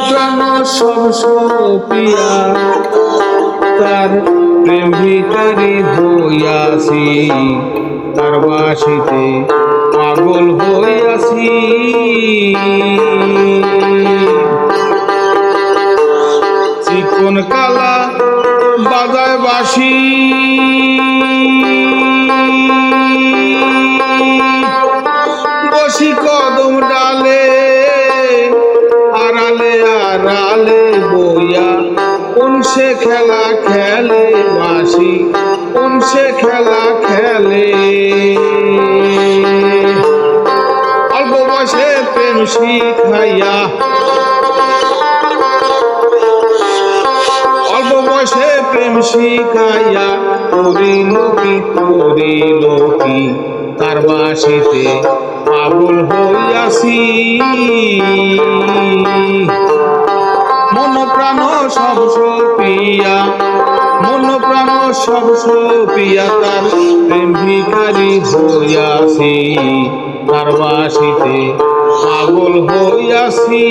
প্রাণ সব সপিয়া তার প্রেম ভিখারি হইয়াছি, তার বাসিতে পাগল হইয়াছি। চিকন কালা বাজায় বাঁশি, বসি কদম ডালে, আড়ালে আড়ালে বইয়া কোন সে খেলা খেলে বাঁশি, কোন সে খেলা খেলে। অল্প বয়সে প্রেম শিখাইয়া, অল্প বয়সে প্রেম শিখাইয়া করিল কি তার বাঁশিতে পাগল হইয়াছি। মন প্রাণ সব সপিয়া, মন প্রাণ সব সপিয়া তার প্রেম ভিখারি হইয়াছি, তার বাঁশিতে পাগল হইয়াছি।